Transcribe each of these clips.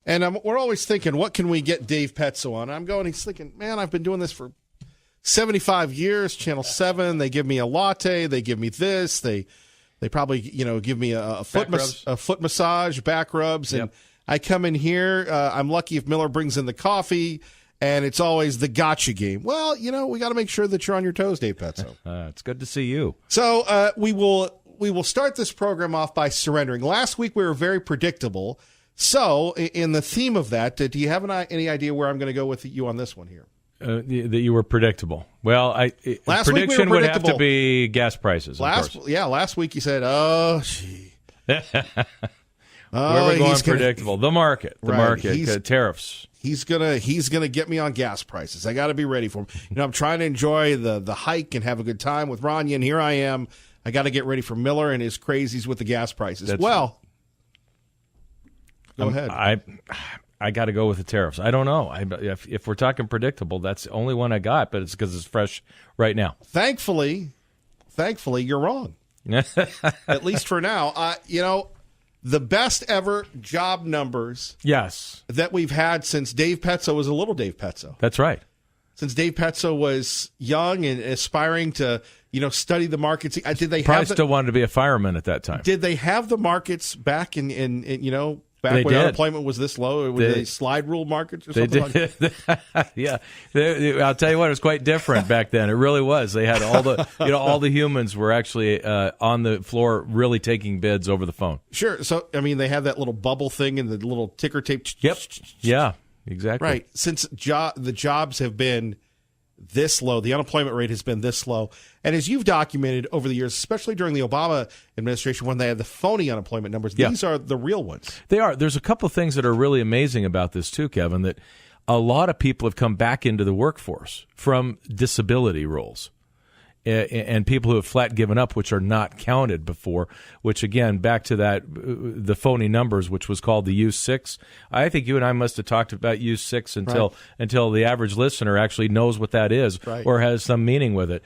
And we're always thinking, what can we get Dave Petzo on? He's thinking, man, I've been doing this for 75 years, Channel 7. They give me a latte. They give me this. They probably, give me a foot massage, back rubs. And I come in here. I'm lucky if Miller brings in the coffee. And it's always the gotcha game. Well, we got to make sure that you're on your toes, Dave Petzo. It's good to see you. So we will start this program off by surrendering. Last week we were very predictable. So in the theme of that, do you have any idea where I'm going to go with you on this one here? That you were predictable. Well, prediction would have to be gas prices. Last week you said, "Oh, gee." Where we're going predictable. The market, tariffs. He's gonna get me on gas prices. I got to be ready for him. I'm trying to enjoy the hike and have a good time with Rania, and here I am. I got to get ready for Miller and his crazies with the gas prices. Go ahead. I got to go with the tariffs. I don't know. If we're talking predictable, that's the only one I got, but it's because it's fresh right now. Thankfully, you're wrong. At least for now. The best ever job numbers that we've had since Dave Petzo was a little Dave Petzo. That's right. Since Dave Petzo was young and aspiring to, study the markets. Did they probably still wanted to be a fireman at that time? Did they have the markets back in back when unemployment was this low? Were they slide rule markets or something like that? Yeah. I'll tell you what, it was quite different back then. It really was. They had all the all the humans were actually on the floor really taking bids over the phone. Sure. So, they have that little bubble thing and the little ticker tape. Yep. Yeah, exactly. Right. Since the jobs have been this low, the unemployment rate has been this low. And as you've documented over the years, especially during the Obama administration when they had the phony unemployment numbers, these are the real ones. They are. There's a couple of things that are really amazing about this too, Kevin, that a lot of people have come back into the workforce from disability roles. And people who have flat given up, which are not counted before, which again, back to that, the phony numbers, which was called the U6. I think you and I must have talked about U6 until the average listener actually knows what that is or has some meaning with it.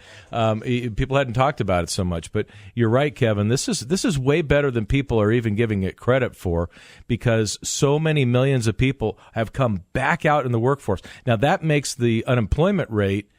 People hadn't talked about it so much, but you're right, Kevin. This is way better than people are even giving it credit for, because so many millions of people have come back out in the workforce. Now that makes the unemployment rate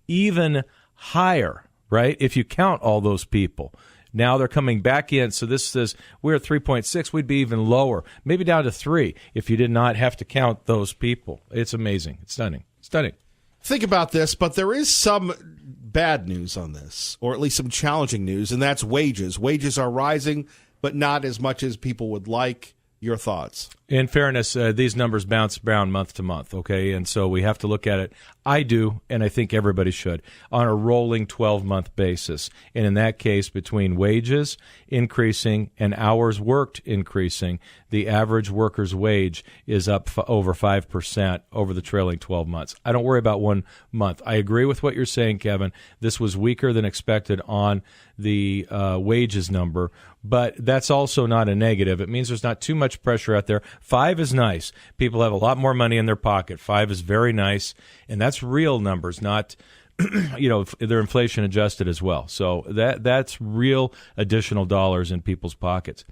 even higher. Right? If you count all those people. Now they're coming back in. So this says we're at 3.6. We'd be even lower, maybe down to 3 if you did not have to count those people. It's amazing. It's stunning. Stunning. Think about this, but there is some bad news on this, or at least some challenging news, and that's wages. Wages are rising, but not as much as people would like. Your thoughts? In fairness, these numbers bounce around month to month, okay? And so we have to look at it, I do, and I think everybody should, on a rolling 12-month basis. And in that case, between wages increasing and hours worked increasing, the average worker's wage is up over 5% over the trailing 12 months. I don't worry about 1 month. I agree with what you're saying, Kevin. This was weaker than expected on the wages number, but that's also not a negative. It means there's not too much pressure out there. 5 is nice. People have a lot more money in their pocket. 5 is very nice, and that's real numbers, not they're inflation adjusted as well. So that's real additional dollars in people's pockets.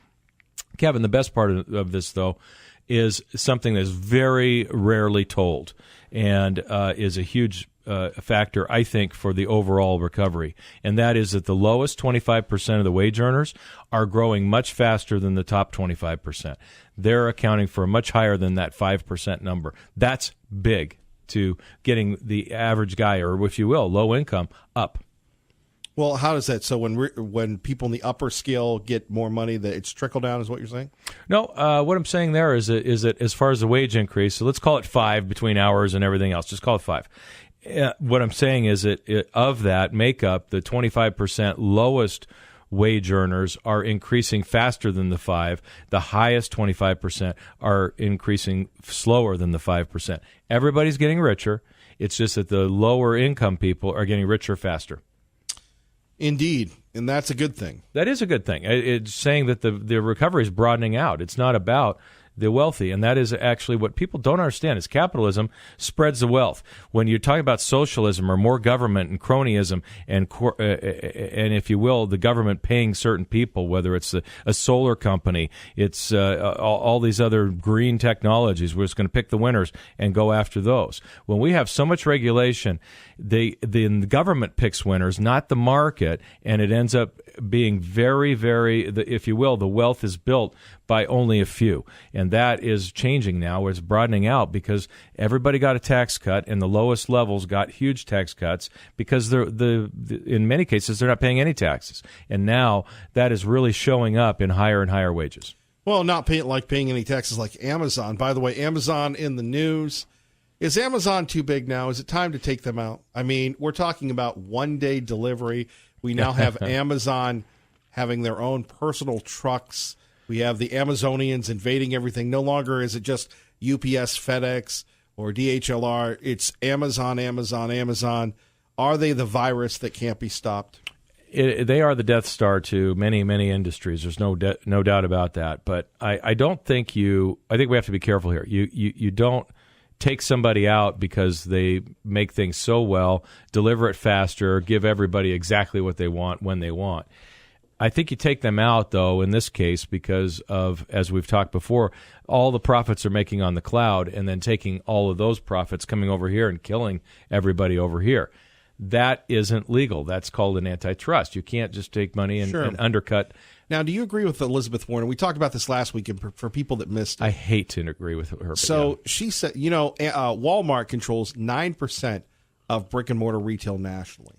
Kevin, the best part of this, though, is something that's very rarely told and is a huge factor, I think, for the overall recovery. And that is that the lowest 25% of the wage earners are growing much faster than the top 25%. They're accounting for much higher than that 5% number. That's big to getting the average guy, or if you will, low income, up. Well, how does that? So when people in the upper scale get more money, that it's trickle down, is what you're saying? No, what I'm saying there is that as far as the wage increase, so let's call it 5 between hours and everything else. Just call it 5. What I'm saying is that of that makeup, the 25% lowest wage earners are increasing faster than the 5. The highest 25% are increasing slower than the 5%. Everybody's getting richer. It's just that the lower income people are getting richer faster. Indeed, and that's a good thing. That is a good thing. It's saying that the recovery is broadening out. It's not about the wealthy. And that is actually what people don't understand is capitalism spreads the wealth. When you're talking about socialism or more government and cronyism and if you will, the government paying certain people, whether it's a solar company, it's all these other green technologies, we're just going to pick the winners and go after those. When we have so much regulation, the government picks winners, not the market, and it ends up being very, very, if you will, the wealth is built by only a few. And that is changing now. It's broadening out because everybody got a tax cut, and the lowest levels got huge tax cuts because in many cases they're not paying any taxes. And now that is really showing up in higher and higher wages. Well, not paying any taxes like Amazon. By the way, Amazon in the news. Is Amazon too big now? Is it time to take them out? I mean, we're talking about one-day delivery. We now have Amazon having their own personal trucks. We have the Amazonians invading everything. No longer is it just UPS, FedEx, or DHLR. It's Amazon, Amazon, Amazon. Are they the virus that can't be stopped? They are the Death Star to many, many industries. There's no doubt about that. But I don't think I think we have to be careful here. You don't take somebody out because they make things so well, deliver it faster, give everybody exactly what they want when they want. I think you take them out, though, in this case, because of, as we've talked before, all the profits are making on the cloud and then taking all of those profits coming over here and killing everybody over here. That isn't legal. That's called an antitrust. You can't just take money and undercut. Now, do you agree with Elizabeth Warren? We talked about this last week, and for people that missed it. I hate to agree with her. So she said, Walmart controls 9% of brick-and-mortar retail nationally.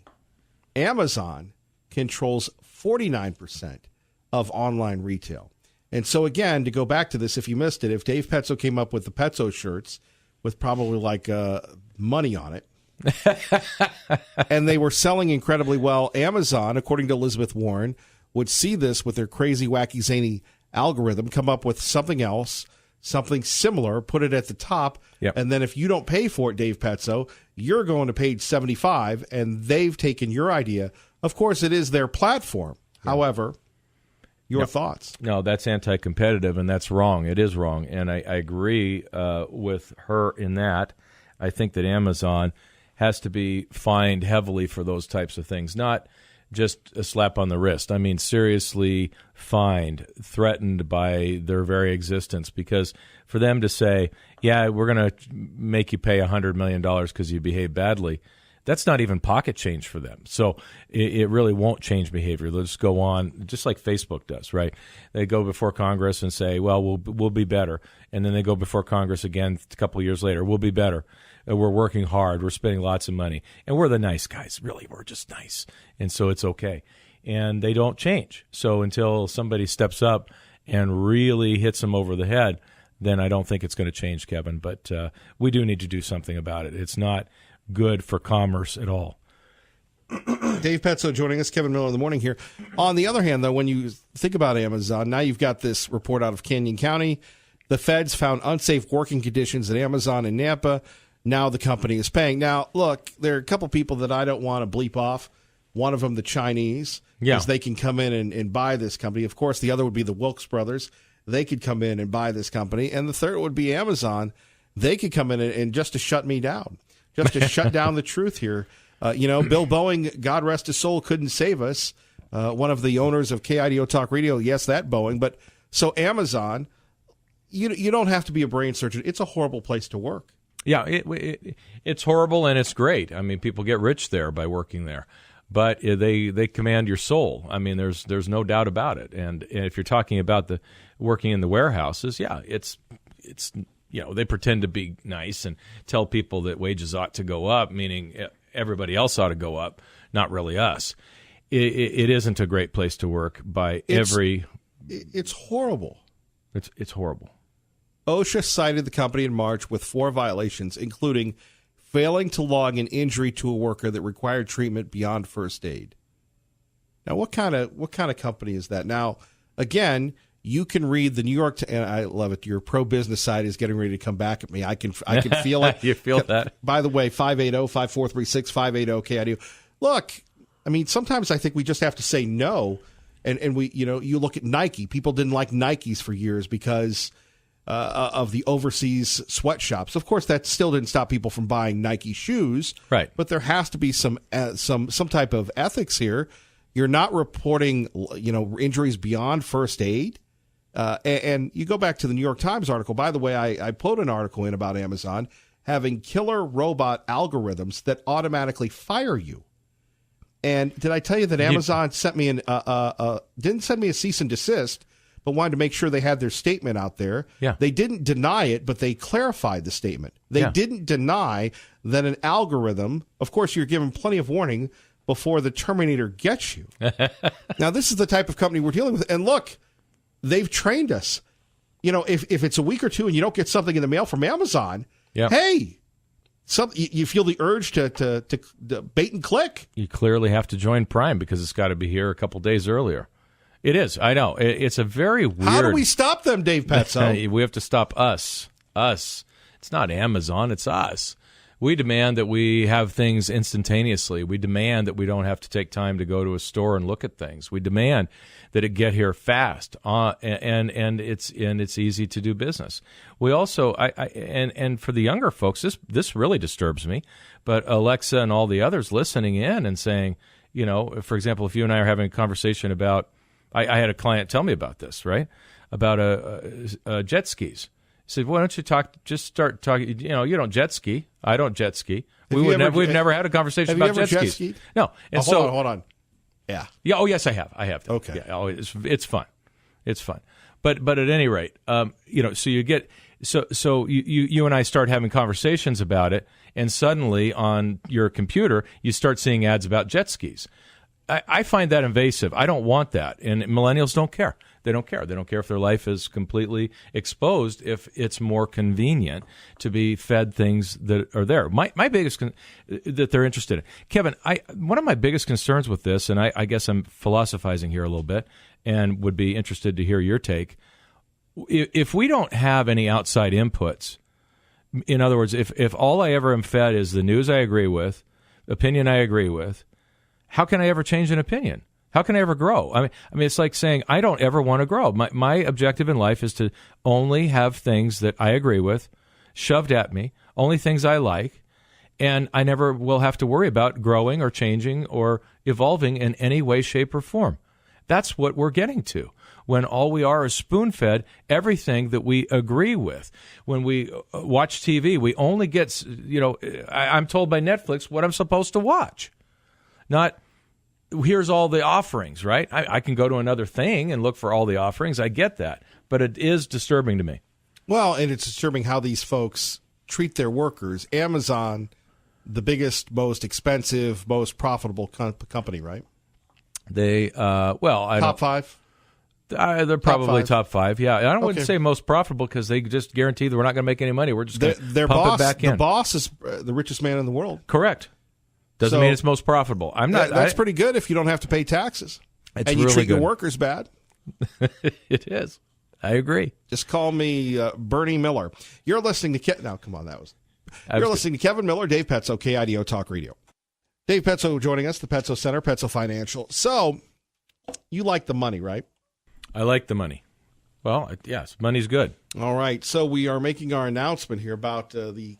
Amazon controls 49% of online retail. And so, again, to go back to this, if you missed it, if Dave Petzo came up with the Petzo shirts with probably like money on it, and they were selling incredibly well, Amazon, according to Elizabeth Warren, would see this with their crazy, wacky, zany algorithm, come up with something else, something similar, put it at the top, and then if you don't pay for it, Dave Petzo, you're going to page 75, and they've taken your idea. Of course, it is their platform. However, your thoughts? No, that's anti-competitive, and that's wrong. It is wrong, and I agree with her in that. I think that Amazon has to be fined heavily for those types of things, not just a slap on the wrist. I mean, seriously fined, threatened by their very existence, because for them to say, yeah, we're going to make you pay $100 million because you behave badly, that's not even pocket change for them. So it really won't change behavior. They'll just go on, just like Facebook does, right? They go before Congress and say, well, we'll be better. And then they go before Congress again a couple of years later, we'll be better. We're working hard. We're spending lots of money. And we're the nice guys. Really, we're just nice. And so it's okay. And they don't change. So until somebody steps up and really hits them over the head, then I don't think it's going to change, Kevin. But we do need to do something about it. It's not good for commerce at all. Dave Petzo joining us, Kevin Miller in the morning here. On the other hand, though, when you think about Amazon, now you've got this report out of Canyon County. The feds found unsafe working conditions at Amazon in Nampa. Now the company is paying. Now, look, there are a couple people that I don't want to bleep off. One of them, the Chinese, because they can come in and buy this company. Of course, the other would be the Wilkes brothers. They could come in and buy this company. And the third would be Amazon. They could come in and just to shut me down, just to shut down the truth here. Bill Boeing, God rest his soul, couldn't save us. One of the owners of KIDO Talk Radio, yes, that Boeing. But so Amazon, you don't have to be a brain surgeon. It's a horrible place to work. Yeah, it's horrible and it's great. I mean, people get rich there by working there, but they command your soul. I mean, there's no doubt about it. And if you're talking about the working in the warehouses, yeah, it's they pretend to be nice and tell people that wages ought to go up, meaning everybody else ought to go up, not really us. It isn't a great place to work by every. It's horrible. It's horrible. OSHA cited the company in March with 4 violations, including failing to log an injury to a worker that required treatment beyond first aid. Now, what kind of company is that? Now, again, you can read the New York, and I love it. Your pro-business side is getting ready to come back at me. I can feel it. You feel that? By the way, 580-5436, 580-KIDO. Look, I mean, sometimes I think we just have to say no. And we, you look at Nike. People didn't like Nikes for years because of the overseas sweatshops. Of course, that still didn't stop people from buying Nike shoes. Right. But there has to be some type of ethics here. You're not reporting, injuries beyond first aid. And you go back to the New York Times article. By the way, I put an article in about Amazon having killer robot algorithms that automatically fire you. And did I tell you that Amazon sent me didn't send me a cease and desist, but wanted to make sure they had their statement out there. Yeah. They didn't deny it, but they clarified the statement. They didn't deny that an algorithm, of course, you're given plenty of warning before the Terminator gets you. Now, this is the type of company we're dealing with. And look, they've trained us. If it's a week or two and you don't get something in the mail from Amazon, hey, you feel the urge to bait and click. You clearly have to join Prime because it's got to be here a couple days earlier. It is. I know. It's a very weird... How do we stop them, Dave Petzo? We have to stop us. Us. It's not Amazon. It's us. We demand that we have things instantaneously. We demand that we don't have to take time to go to a store and look at things. We demand that it get here fast, and it's easy to do business. We also, and for the younger folks, this really disturbs me. But Alexa and all the others listening in and saying, for example, if you and I are having a conversation about, I had a client tell me about this, right? About a jet skis. He said, "Why don't you start talking? You don't jet ski. I don't jet ski. We've never had a conversation about jet skis. Skied? No. And hold on. Yeah. Yeah. Oh, yes, I have. Okay. Yeah. Oh, it's fun. It's fun. But at any rate, so you get so you and I start having conversations about it, and suddenly on your computer you start seeing ads about jet skis. I find that invasive. I don't want that, and millennials don't care. They don't care. They don't care if their life is completely exposed, if it's more convenient to be fed things that are there. My biggest that they're interested in. Kevin, one of my biggest concerns with this, and I guess I'm philosophizing here a little bit and would be interested to hear your take. If we don't have any outside inputs, in other words, if all I ever am fed is the news I agree with, opinion I agree with, how can I ever change an opinion? How can I ever grow? I mean, it's like saying I don't ever want to grow. My objective in life is to only have things that I agree with shoved at me, only things I like, and I never will have to worry about growing or changing or evolving in any way, shape, or form. That's what we're getting to when all we are is spoon-fed everything that we agree with. When we watch TV, we only get, I'm told by Netflix what I'm supposed to watch. Not, here's all the offerings, right? I can go to another thing and look for all the offerings. I get that. But it is disturbing to me. Well, and it's disturbing how these folks treat their workers. Amazon, the biggest, most expensive, most profitable company, right? They, top five? They're probably top five, yeah. I wouldn't say most profitable because they just guarantee that we're not going to make any money. We're just going to pump it back in. The boss is the richest man in the world. Correct. Doesn't mean it's most profitable. I'm not. That's pretty good if you don't have to pay taxes. It's and you really treat good. Your workers bad. It is. I agree. Just call me Bernie Miller. You're listening to now. Come on, you're listening to Kevin Miller, Dave Petzo, KIDO Talk Radio. Dave Petzo joining us, the Petzo Center, Petzo Financial. So, you like the money, right? I like the money. Well, yes, money's good. All right. So we are making our announcement here about the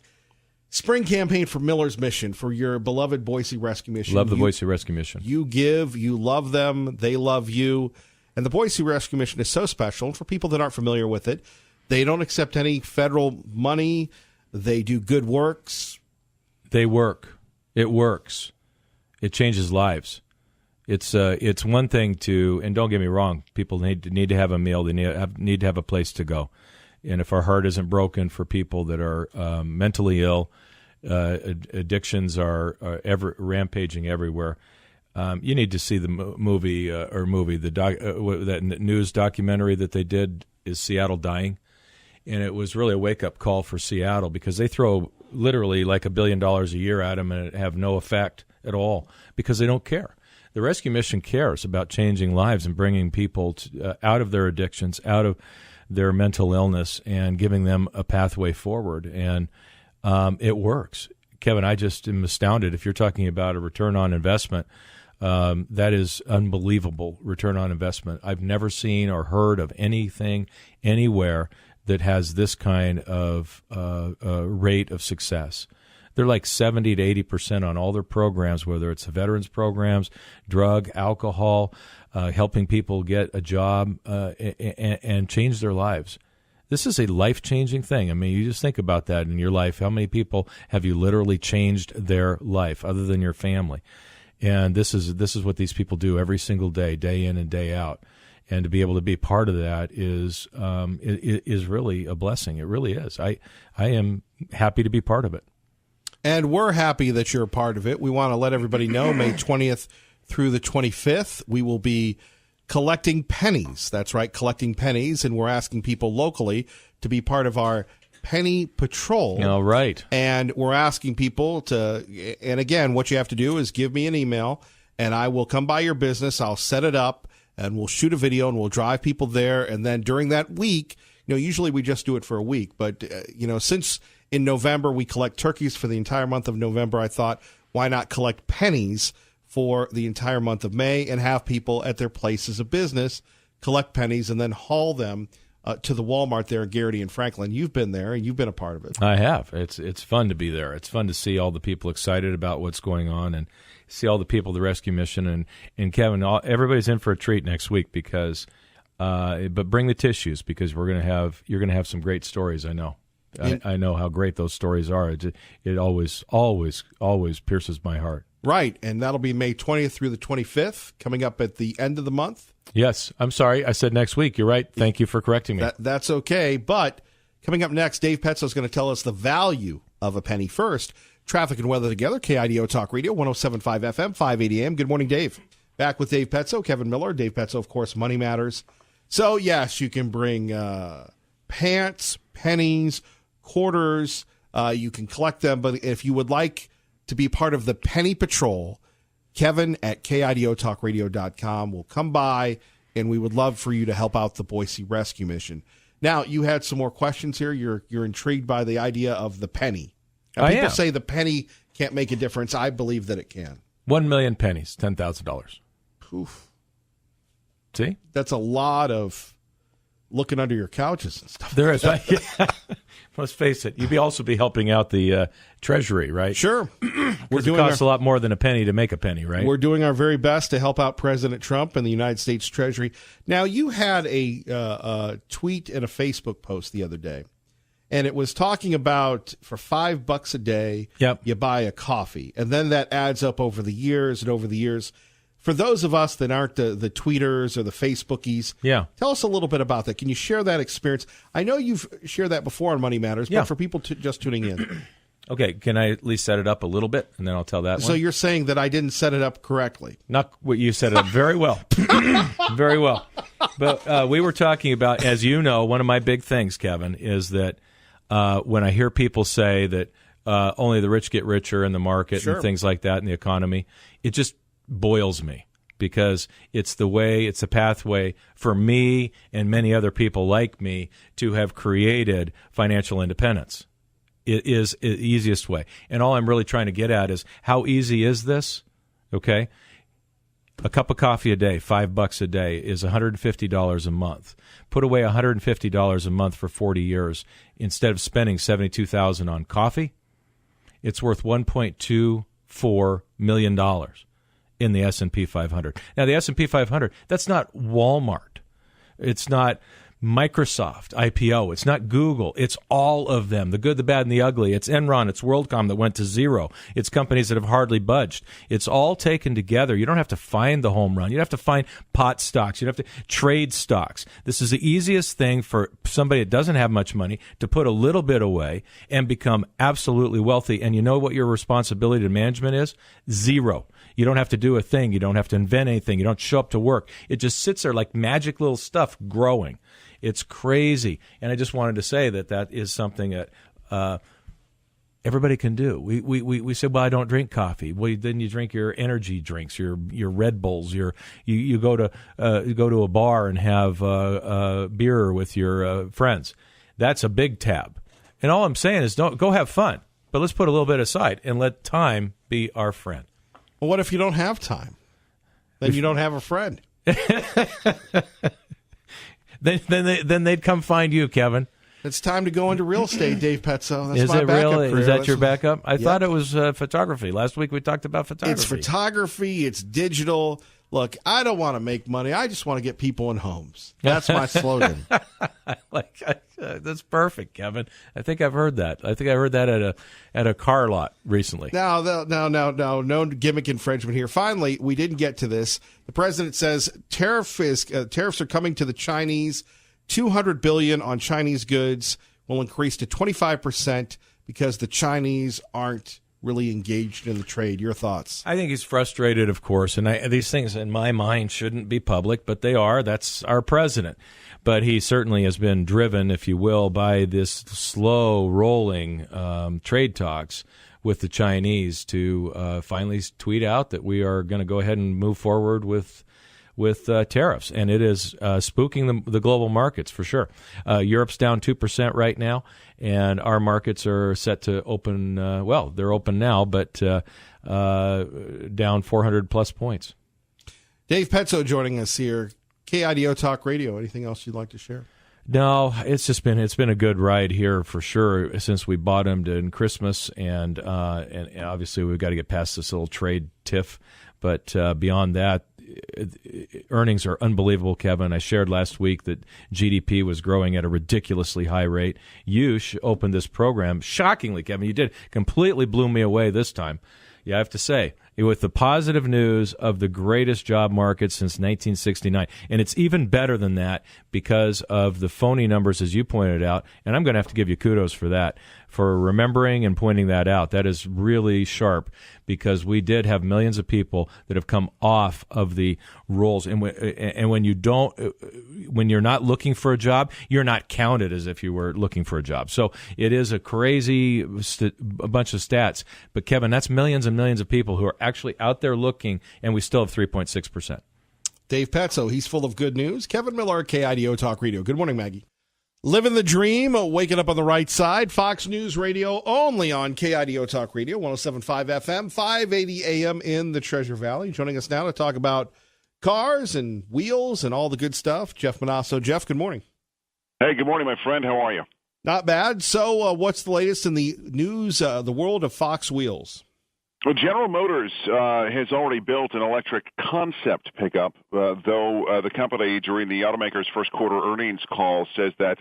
spring campaign for Miller's Mission, for your beloved Boise Rescue Mission. Love the Boise Rescue Mission. You give, you love them, they love you. And the Boise Rescue Mission is so special. And for people that aren't familiar with it, they don't accept any federal money. They do good works. They work. It works. It changes lives. It's one thing to, and don't get me wrong, people need to have a meal. They need to have a place to go. And if our heart isn't broken for people that are mentally ill, addictions are rampaging everywhere. You need to see the movie, that news documentary that they did, Is Seattle Dying? And it was really a wake-up call for Seattle because they throw literally like $1 billion a year at them and it have no effect at all because they don't care. The rescue mission cares about changing lives and bringing people out of their addictions, out of their mental illness, and giving them a pathway forward. And it works. Kevin, I just am astounded. If you're talking about a return on investment, that is unbelievable return on investment. I've never seen or heard of anything anywhere that has this kind of rate of success. They're like 70 to 80% on all their programs, whether it's the veterans programs, drug, alcohol, helping people get a job and change their lives. This is a life-changing thing. I mean, you just think about that in your life. How many people have you literally changed their life other than your family? And this is what these people do every single day, day in and day out. And to be able to be part of that is really a blessing. It really is. I am happy to be part of it. And we're happy that you're a part of it. We want to let everybody know May 20th through the 25th, we will be collecting pennies. That's right, collecting pennies. And we're asking people locally to be part of our Penny Patrol. All right. And we're asking people to, and again, what you have to do is give me an email, and I will come by your business. I'll set it up, and we'll shoot a video, and we'll drive people there. And then during that week, usually we just do it for a week. But, since in November we collect turkeys for the entire month of November, I thought, why not collect pennies for the entire month of May and have people at their places of business collect pennies and then haul them to the Walmart there in Garrity and Franklin. You've been there, and you've been a part of it. I have. It's fun to be there. It's fun to see all the people excited about what's going on and see all the people at the rescue mission. And Kevin, everybody's in for a treat next week because, but bring the tissues because you're going to have some great stories. I know. I know how great those stories are. It always pierces my heart. Right, and that'll be May 20th through the 25th, coming up at the end of the month. Yes, I'm sorry. I said next week. You're right. Thank you for correcting me. That's okay, but coming up next, Dave Petso is going to tell us the value of a penny. First, traffic and weather together, KIDO Talk Radio, 107.5 FM, 580 AM. Good morning, Dave. Back with Dave Petso, Kevin Miller. Dave Petso, of course, Money Matters. So, yes, you can bring pants, pennies, quarters. You can collect them, but if you would like to be part of the Penny Patrol, Kevin at KIDOTalkRadio.com will come by, and we would love for you to help out the Boise Rescue Mission. Now, you had some more questions here. You're intrigued by the idea of the penny. Now, people say the penny can't make a difference. I believe that it can. 1 million pennies, $10,000. Oof. See? That's a lot of looking under your couches and stuff. There is. Let's face it. You'd also be helping out the Treasury, right? Sure. It costs a lot more than a penny to make a penny, right? We're doing our very best to help out President Trump and the United States Treasury. Now, you had a tweet and a Facebook post the other day, and it was talking about for $5 a day, you buy a coffee, and then that adds up over the years and over the years. For those of us that aren't the tweeters or the Facebookies, tell us a little bit about that. Can you share that experience? I know you've shared that before on Money Matters, but for people just tuning in. Okay, can I at least set it up a little bit, and then I'll tell that one? So you're saying that I didn't set it up correctly? Not what you set it up very well. Very well. But we were talking about, as you know, one of my big things, Kevin, is that when I hear people say that only the rich get richer in the market and things like that in the economy, it just boils me because it's a pathway for me and many other people like me to have created financial independence. It is the easiest way. And all I'm really trying to get at is how easy is this? Okay. A cup of coffee a day, $5 a day is $150 a month. Put away $150 a month for 40 years. Instead of spending $72,000 on coffee, it's worth $1.24 million. In the S&P 500. Now, the S&P 500, that's not Walmart. It's not Microsoft, IPO. It's not Google. It's all of them, the good, the bad, and the ugly. It's Enron. It's WorldCom that went to zero. It's companies that have hardly budged. It's all taken together. You don't have to find the home run. You don't have to find pot stocks. You don't have to trade stocks. This is the easiest thing for somebody that doesn't have much money to put a little bit away and become absolutely wealthy. And you know what your responsibility to management is? Zero. You don't have to do a thing. You don't have to invent anything. You don't show up to work. It just sits there like magic little stuff growing. It's crazy. And I just wanted to say that is something that everybody can do. We say, well, I don't drink coffee. Well, then you drink your energy drinks, your Red Bulls. You go to a bar and have beer with your friends. That's a big tab. And all I'm saying is go have fun, but let's put a little bit aside and let time be our friend. Well, what if you don't have time? Then you don't have a friend. Then they'd come find you, Kevin. It's time to go into real estate, Dave Petzo. That's Is my it backup really? career. Is that your backup? I Yep. thought it was photography. Last week we talked about photography. It's photography. It's digital. Look, I don't want to make money. I just want to get people in homes. That's my slogan. That's perfect, Kevin. I think I've heard that. I think I heard that at a car lot recently. No gimmick infringement here. Finally, we didn't get to this. The president says tariffs are coming to the Chinese. $200 billion on Chinese goods will increase to 25% because the Chinese aren't really engaged in the trade. Your thoughts? I think he's frustrated, of course, and these things in my mind shouldn't be public, but they are. That's our president. But he certainly has been driven, if you will, by this slow rolling trade talks with the Chinese to finally tweet out that we are going to go ahead and move forward with tariffs, and it is spooking the global markets for sure. Europe's down 2% right now, and our markets are set to open. They're open now, but down 400 plus points. Dave Petzo joining us here. KIDO Talk Radio. Anything else you'd like to share? No, it's been a good ride here for sure since we bottomed in Christmas, and obviously we've got to get past this little trade tiff, but beyond that. Earnings are unbelievable, Kevin. I shared last week that GDP was growing at a ridiculously high rate. You opened this program shockingly, Kevin. You did. Completely blew me away this time. Yeah, I have to say, with the positive news of the greatest job market since 1969. And it's even better than that because of the phony numbers, as you pointed out. And I'm going to have to give you kudos for that, for remembering and pointing that out. That is really sharp because we did have millions of people that have come off of the rolls. And when you're not looking for a job, you're not counted as if you were looking for a job. So it is a crazy a bunch of stats. But, Kevin, that's millions and millions of people who are actually out there looking, and we still have 3.6%. Dave Petzo, he's full of good news. Kevin Miller, KIDO Talk Radio. Good morning, Maggie. Living the dream, waking up on the right side. Fox News Radio only on KIDO Talk Radio, 107.5 FM, 580 AM in the Treasure Valley. Joining us now to talk about cars and wheels and all the good stuff, Jeff Manasso. Jeff, good morning. Hey, good morning, my friend. How are you? Not bad. So what's the latest in the news, the world of Fox Wheels? Well, General Motors has already built an electric concept pickup, though the company, during the automaker's first quarter earnings call, says that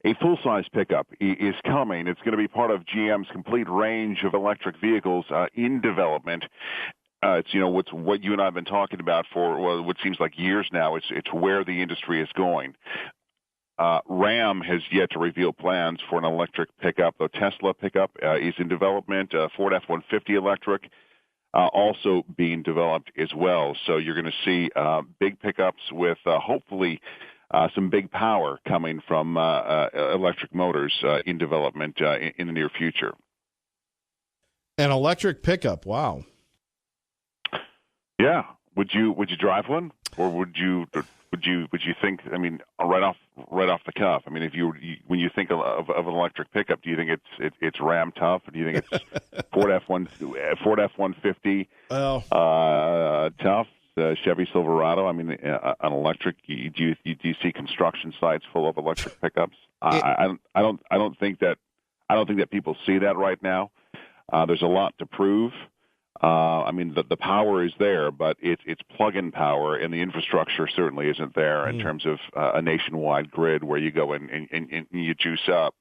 a full-size pickup is coming. It's going to be part of GM's complete range of electric vehicles in development. It's what you and I have been talking about for what seems like years now. It's where the industry is going. Ram has yet to reveal plans for an electric pickup. The Tesla pickup is in development. Ford F-150 electric also being developed as well. So you're going to see big pickups with hopefully some big power coming from electric motors in development in the near future. An electric pickup, wow. Yeah. Would you drive one, or would you think? I mean, right off the cuff. I mean, when you think of an electric pickup, do you think it's Ram tough? Or do you think it's Ford F-150 tough? Chevy Silverado. I mean, an electric. Do you see construction sites full of electric pickups? I don't think that people see that right now. There's a lot to prove. I mean, the power is there, but it's plug-in power, and the infrastructure certainly isn't there in terms of a nationwide grid where you go and you juice up.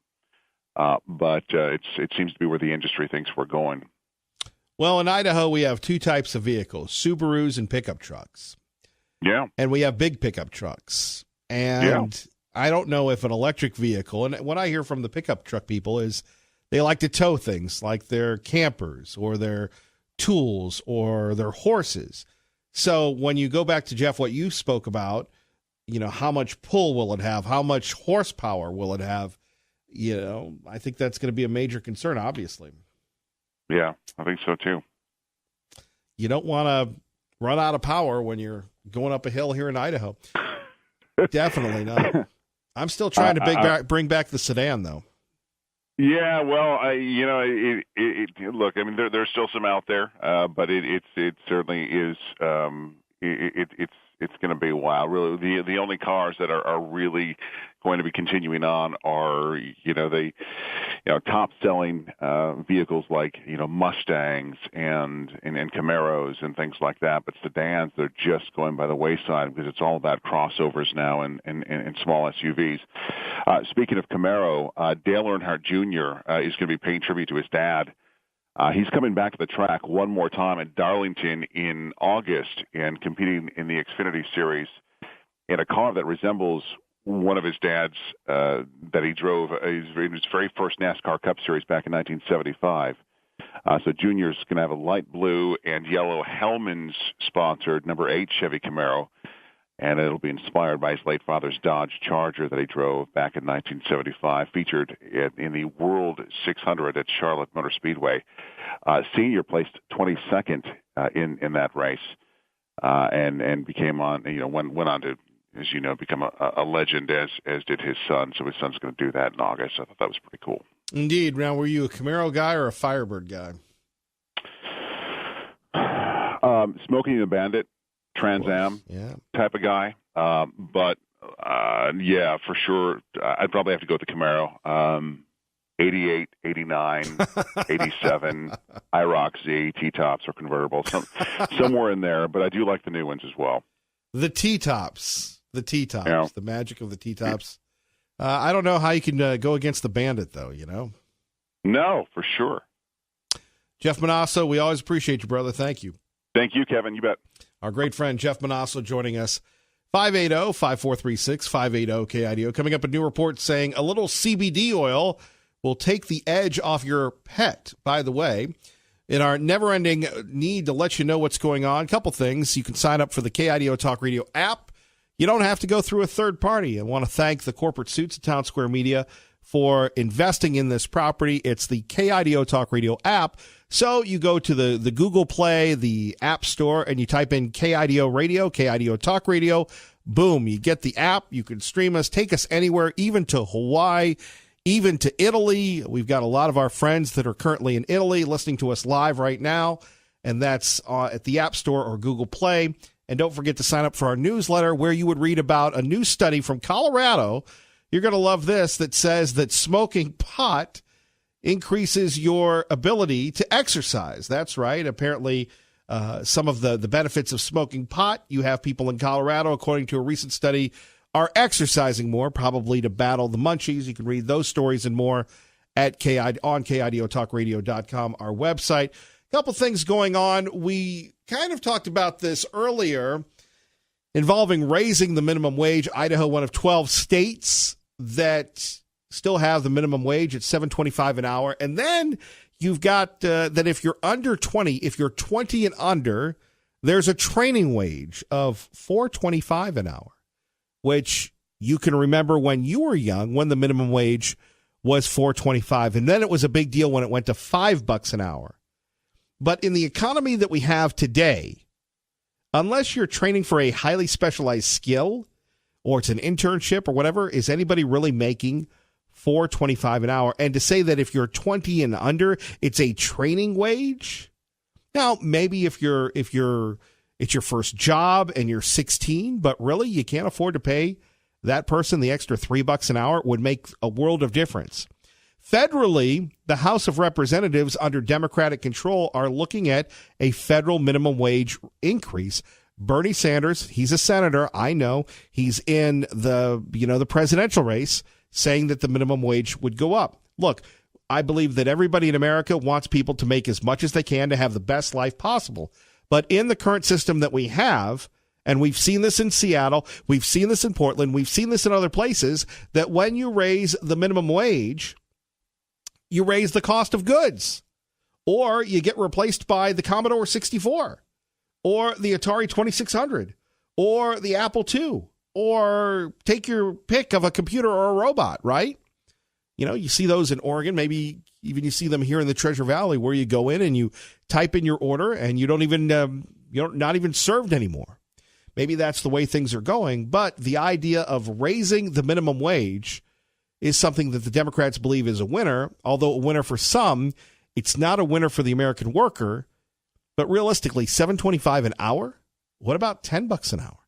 But it seems to be where the industry thinks we're going. Well, in Idaho, we have two types of vehicles, Subarus and pickup trucks. Yeah. And we have big pickup trucks. And I don't know if an electric vehicle, and what I hear from the pickup truck people is they like to tow things like their campers or their tools or their horses. So when you go back to, Jeff, what you spoke about, how much pull will it have? How much horsepower will it have? I think that's going to be a major concern, obviously. Yeah, I think so too. You don't want to run out of power when you're going up a hill here in Idaho. Definitely not. I'm still trying to bring back the sedan, though. Yeah, well, look, I mean, there's still some out there, but it certainly is. it's going to be a while. Really, the only cars that are really going to be continuing on are the top selling vehicles like Mustangs and Camaros and things like that. But sedans, they're just going by the wayside because it's all about crossovers now and small SUVs. Speaking of Camaro, Dale Earnhardt Jr. Is going to be paying tribute to his dad. He's coming back to the track one more time at Darlington in August and competing in the Xfinity Series in a car that resembles one of his dad's that he drove in his very first NASCAR Cup Series back in 1975. So Junior's going to have a light blue and yellow Hellmann's-sponsored number 8 Chevy Camaro, and it'll be inspired by his late father's Dodge Charger that he drove back in 1975, featured in the World 600 at Charlotte Motor Speedway. Senior placed 22nd in that race, and became went on to, as you know, become a legend, as did his son. So his son's going to do that in August. I thought that was pretty cool. Indeed. Now, were you a Camaro guy or a Firebird guy? Smokey the Bandit, Trans Am type of guy. But yeah, for sure, I'd probably have to go with the Camaro. 88, 89, 87, IROC Z, T-tops or convertibles, somewhere in there. But I do like the new ones as well. The T-tops, yeah. The magic of the T-tops. I don't know how you can go against the Bandit, though, No, for sure. Jeff Manasso, we always appreciate you, brother. Thank you. Thank you, Kevin. You bet. Our great friend Jeff Manasso joining us. 580-5436, 580-KIDO. Coming up, a new report saying a little CBD oil will take the edge off your pet. By the way, in our never-ending need to let you know what's going on, a couple things. You can sign up for the KIDO Talk Radio app. You don't have to go through a third party. I want to thank the corporate suits at Town Square Media for investing in this property. It's the KIDO Talk Radio app. So you go to the Google Play, the App Store, and you type in KIDO Radio, KIDO Talk Radio. Boom, you get the app. You can stream us, take us anywhere, even to Hawaii, even to Italy. We've got a lot of our friends that are currently in Italy listening to us live right now, and that's at the App Store or Google Play. And don't forget to sign up for our newsletter where you would read about a new study from Colorado. You're going to love this, that says that smoking pot increases your ability to exercise. That's right. Apparently, some of the benefits of smoking pot, you have people in Colorado, according to a recent study, are exercising more, probably to battle the munchies. You can read those stories and more at on KIDOTalkRadio.com, our website. A couple things going on. We kind of talked about this earlier involving raising the minimum wage. Idaho, one of 12 states that still have the minimum wage at $7.25 an hour. And then you've got that if you're under 20, if you're 20 and under, there's a training wage of $4.25 an hour, which you can remember when you were young, when the minimum wage was $4.25. And then it was a big deal when it went to $5 an hour. But in the economy that we have today, unless you're training for a highly specialized skill or it's an internship or whatever, is anybody really making $4.25 an hour? And to say that if you're 20 and under, it's a training wage. Now, maybe if it's your first job and you're 16, but really you can't afford to pay that person the extra $3 an hour, it would make a world of difference. Federally, the House of Representatives under Democratic control are looking at a federal minimum wage increase. Bernie Sanders, he's a senator, I know, he's in the presidential race, saying that the minimum wage would go up. Look, I believe that everybody in America wants people to make as much as they can to have the best life possible. But in the current system that we have, and we've seen this in Seattle, we've seen this in Portland, we've seen this in other places, that when you raise the minimum wage, you raise the cost of goods, or you get replaced by the Commodore 64, or the Atari 2600, or the Apple II, or take your pick of a computer or a robot, right? You see those in Oregon, maybe even you see them here in the Treasure Valley, where you go in and you type in your order and you don't even, you're not even served anymore. Maybe that's the way things are going, but the idea of raising the minimum wage is something that the Democrats believe is a winner, although a winner for some. It's not a winner for the American worker, but realistically, $7.25 an hour? What about $10 an hour?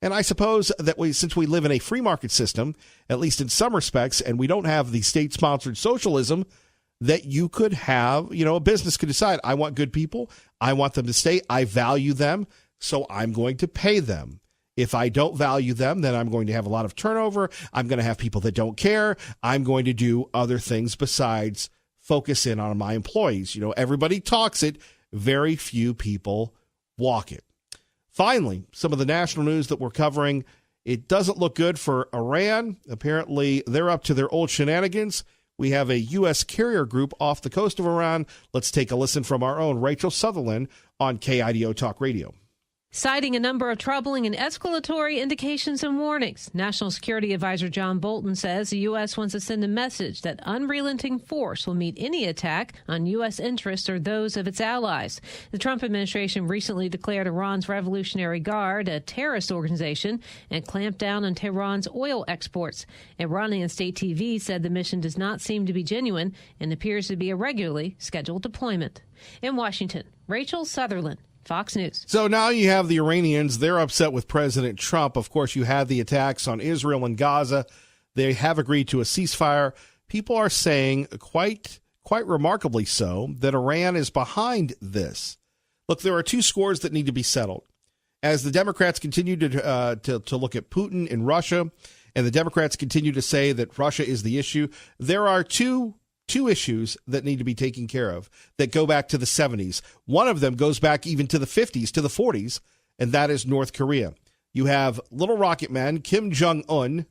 And I suppose that since we live in a free market system, at least in some respects, and we don't have the state-sponsored socialism, that you could have, a business could decide, I want good people, I want them to stay, I value them, so I'm going to pay them. If I don't value them, then I'm going to have a lot of turnover. I'm going to have people that don't care. I'm going to do other things besides focus in on my employees. Everybody talks it. Very few people walk it. Finally, some of the national news that we're covering, it doesn't look good for Iran. Apparently, they're up to their old shenanigans. We have a U.S. carrier group off the coast of Iran. Let's take a listen from our own Rachel Sutherland on KIDO Talk Radio. Citing a number of troubling and escalatory indications and warnings, National Security Advisor John Bolton says the U.S. wants to send a message that unrelenting force will meet any attack on U.S. interests or those of its allies. The Trump administration recently declared Iran's Revolutionary Guard a terrorist organization and clamped down on Tehran's oil exports. Iranian state TV said the mission does not seem to be genuine and appears to be a regularly scheduled deployment. In Washington, Rachel Sutherland, Fox News. So now you have the Iranians. They're upset with President Trump. Of course, you had the attacks on Israel and Gaza. They have agreed to a ceasefire. People are saying, quite remarkably so, that Iran is behind this. Look, there are two scores that need to be settled. As the Democrats continue to look at Putin in Russia, and the Democrats continue to say that Russia is the issue, there are two issues that need to be taken care of that go back to the 70s. One of them goes back even to the 50s, to the 40s, and that is North Korea. You have little rocket man Kim Jong-un,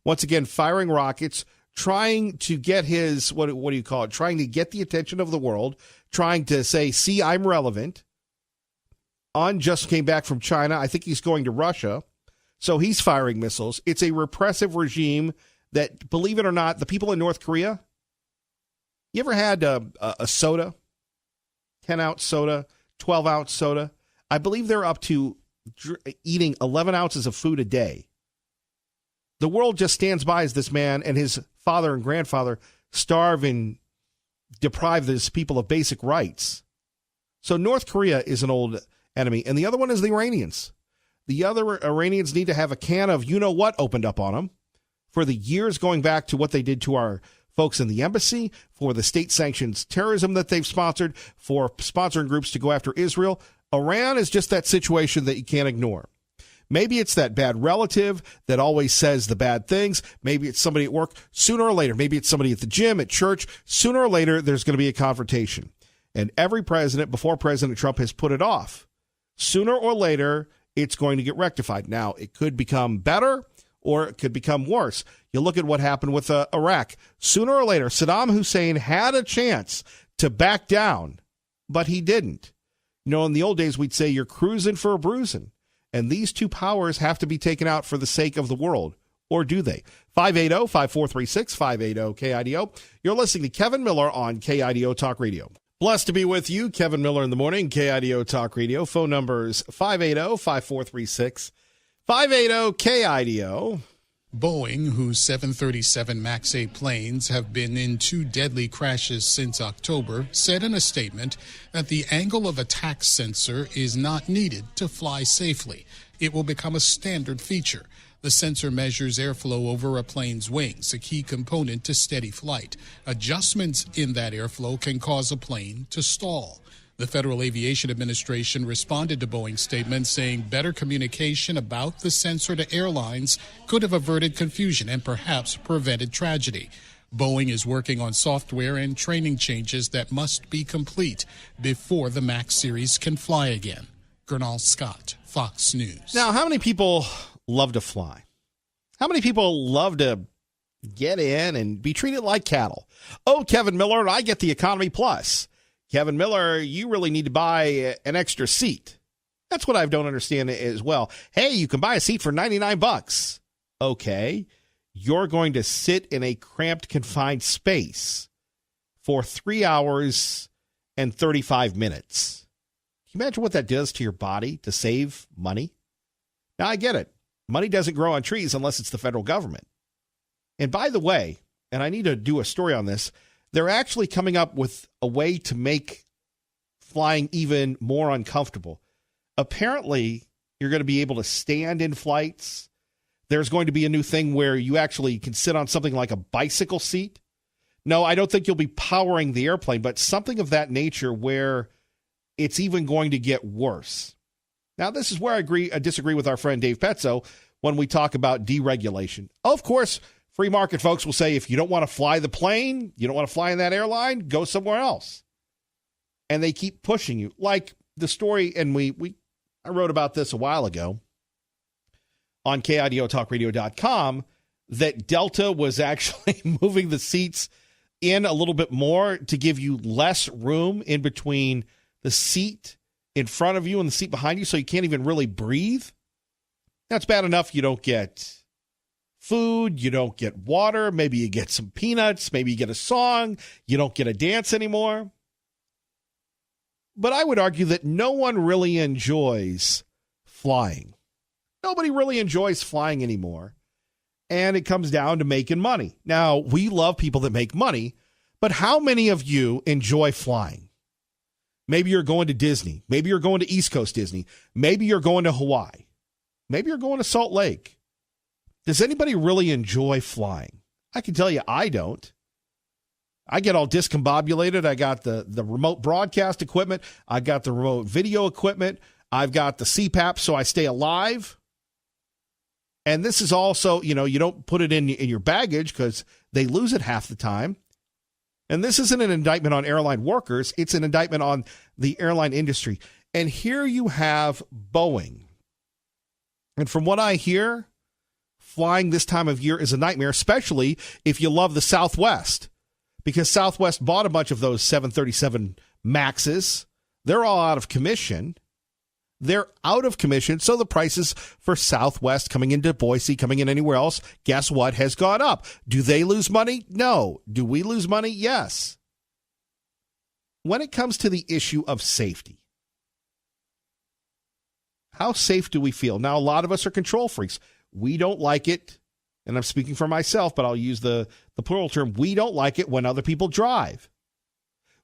once again firing rockets, trying to get his, what do you call it, trying to get the attention of the world, trying to say, see, I'm relevant. Un just came back from China. I think he's going to Russia. So he's firing missiles. It's a repressive regime that, believe it or not, the people in North Korea, you ever had a soda, 10-ounce soda, 12-ounce soda? I believe they're up to eating 11 ounces of food a day. The world just stands by as this man and his father and grandfather starve and deprive these people of basic rights. So North Korea is an old enemy, and the other one is the Iranians. The other Iranians need to have a can of you-know-what opened up on them. For the years going back to what they did to our folks in the embassy, for the state-sanctioned terrorism that they've sponsored, for sponsoring groups to go after Israel, Iran is just that situation that you can't ignore. Maybe it's that bad relative that always says the bad things. Maybe it's somebody at work. Sooner or later, maybe it's somebody at the gym, at church. Sooner or later, there's going to be a confrontation. And every president, before President Trump, has put it off. Sooner or later, it's going to get rectified. Now, it could become better, or it could become worse. You look at what happened with Iraq. Sooner or later, Saddam Hussein had a chance to back down, but he didn't. In the old days, we'd say you're cruising for a bruising. And these two powers have to be taken out for the sake of the world. Or do they? 580-5436, 580-KIDO. You're listening to Kevin Miller on KIDO Talk Radio. Blessed to be with you, Kevin Miller in the morning, KIDO Talk Radio. Phone numbers 580-5436. 580-KIDO. Boeing, whose 737 MAX 8 planes have been in 2 deadly crashes since October, said in a statement that the angle of attack sensor is not needed to fly safely. It will become a standard feature. The sensor measures airflow over a plane's wings, a key component to steady flight. Adjustments in that airflow can cause a plane to stall. The Federal Aviation Administration responded to Boeing's statement, saying better communication about the sensor to airlines could have averted confusion and perhaps prevented tragedy. Boeing is working on software and training changes that must be complete before the MAX series can fly again. Gernal Scott, Fox News. Now, how many people love to fly? How many people love to get in and be treated like cattle? Oh, Kevin Miller, I get the Economy Plus. Kevin Miller, you really need to buy an extra seat. That's what I don't understand as well. Hey, you can buy a seat for $99. Okay, you're going to sit in a cramped, confined space for 3 hours and 35 minutes. Can you imagine what that does to your body to save money? Now, I get it. Money doesn't grow on trees unless it's the federal government. And by the way, and I need to do a story on this, they're actually coming up with a way to make flying even more uncomfortable. Apparently, You're going to be able to stand in flights. There's going to be a new thing where you actually can sit on something like a bicycle seat. No, I don't think you'll be powering the airplane, but something of that nature where it's even going to get worse. Now, this is where I disagree with our friend Dave Pezzo when we talk about deregulation. Of course, free market folks will say, if you don't want to fly the plane, you don't want to fly in that airline, go somewhere else. And they keep pushing you. Like the story, and I wrote about this a while ago on KIDOTalkRadio.com, that Delta was actually moving the seats in a little bit more to give you less room in between the seat in front of you and the seat behind you, so you can't even really breathe. That's bad enough you don't get food, you don't get water, maybe you get some peanuts, maybe you get a song, you don't get a dance anymore. But I would argue that no one really enjoys flying. Nobody really enjoys flying anymore. And it comes down to making money. Now, we love people that make money, but how many of you enjoy flying? Maybe you're going to Disney. Maybe you're going to East Coast Disney. Maybe you're going to Hawaii. Maybe you're going to Salt Lake. Does anybody really enjoy flying? I can tell you I don't. I get all discombobulated. I got the remote broadcast equipment. I got the remote video equipment. I've got the CPAP so I stay alive. And this is also, you don't put it in your baggage because they lose it half the time. And this isn't an indictment on airline workers. It's an indictment on the airline industry. And here you have Boeing. And from what I hear, flying this time of year is a nightmare, especially if you love the Southwest. Because Southwest bought a bunch of those 737 Maxes. They're all out of commission. They're out of commission, so the prices for Southwest coming into Boise, coming in anywhere else, guess what, has gone up. Do they lose money? No. Do we lose money? Yes. When it comes to the issue of safety, how safe do we feel? Now, a lot of us are control freaks. We don't like it, and I'm speaking for myself, but I'll use the plural term. We don't like it when other people drive.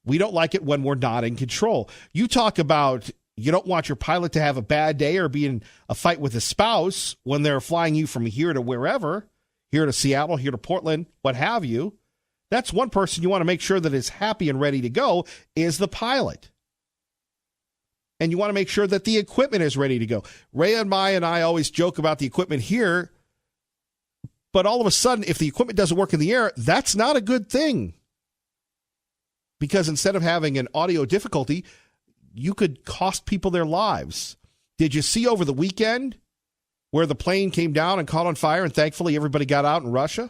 We don't like it when we're not in control. You talk about you don't want your pilot to have a bad day or be in a fight with his spouse when they're flying you from here to wherever, here to Seattle, here to Portland, what have you. That's one person you want to make sure that is happy and ready to go is the pilot. And you want to make sure that the equipment is ready to go. Ray and I always joke about the equipment here, but all of a sudden, if the equipment doesn't work in the air, that's not a good thing. Because instead of having an audio difficulty, you could cost people their lives. Did you see over the weekend where the plane came down and caught on fire and thankfully everybody got out in Russia?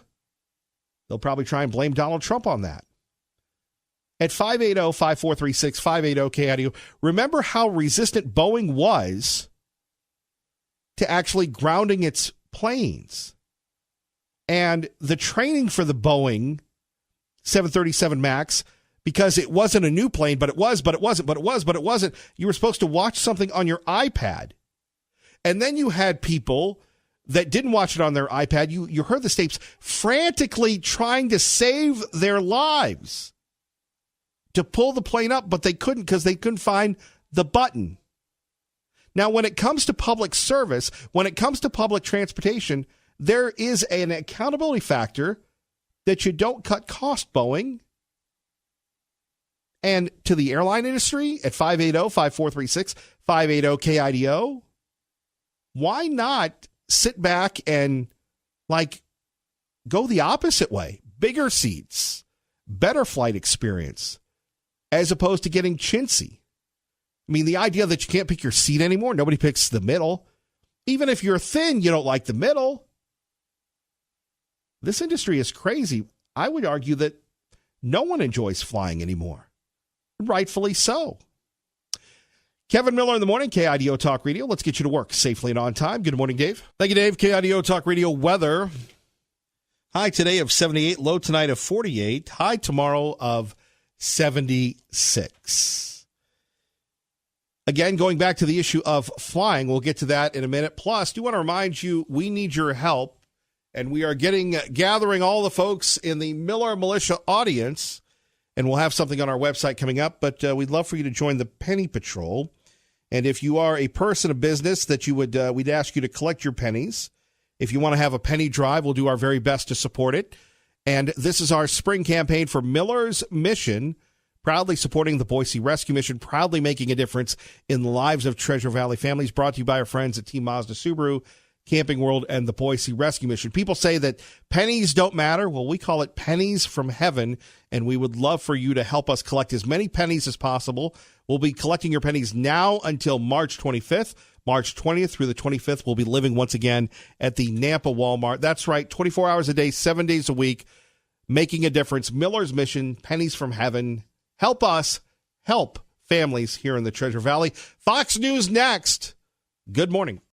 They'll probably try and blame Donald Trump on that. At 580-5436, 580-KIDO, remember how resistant Boeing was to actually grounding its planes. And the training for the Boeing 737 MAX, because it wasn't a new plane, but it wasn't. You were supposed to watch something on your iPad. And then you had people that didn't watch it on their iPad. You heard the tapes frantically trying to save their lives to pull the plane up, but they couldn't because they couldn't find the button. Now, when it comes to public service, when it comes to public transportation, there is an accountability factor that you don't cut cost, Boeing. And to the airline industry at 580-5436, 580-KIDO, why not sit back and, go the opposite way? Bigger seats, better flight experience, as opposed to getting chintzy. I mean, the idea that you can't pick your seat anymore, nobody picks the middle. Even if you're thin, you don't like the middle. This industry is crazy. I would argue that no one enjoys flying anymore. Rightfully so. Kevin Miller in the morning, KIDO Talk Radio. Let's get you to work safely and on time. Good morning, Dave. Thank you, Dave. KIDO Talk Radio weather. High today of 78, low tonight of 48, high tomorrow of 76. Again, going back to the issue of flying, we'll get to that in a minute. Plus, do want to remind you, we need your help, and we are gathering all the folks in the Miller Militia audience. And we'll have something on our website coming up, but we'd love for you to join the Penny Patrol. And if you are a person of business that you would, we'd ask you to collect your pennies. If you want to have a penny drive, we'll do our very best to support it. And this is our spring campaign for Miller's Mission, proudly supporting the Boise Rescue Mission, proudly making a difference in the lives of Treasure Valley families, brought to you by our friends at Team Mazda Subaru, Camping World, and the Boise Rescue Mission. People say that pennies don't matter. Well, we call it pennies from heaven, and we would love for you to help us collect as many pennies as possible. We'll be collecting your pennies now until March 25th. March 20th through the 25th, we'll be living once again at the Nampa Walmart. That's right, 24 hours a day, 7 days a week, making a difference. Miller's Mission, pennies from heaven. Help us help families here in the Treasure Valley. Fox News next. Good morning.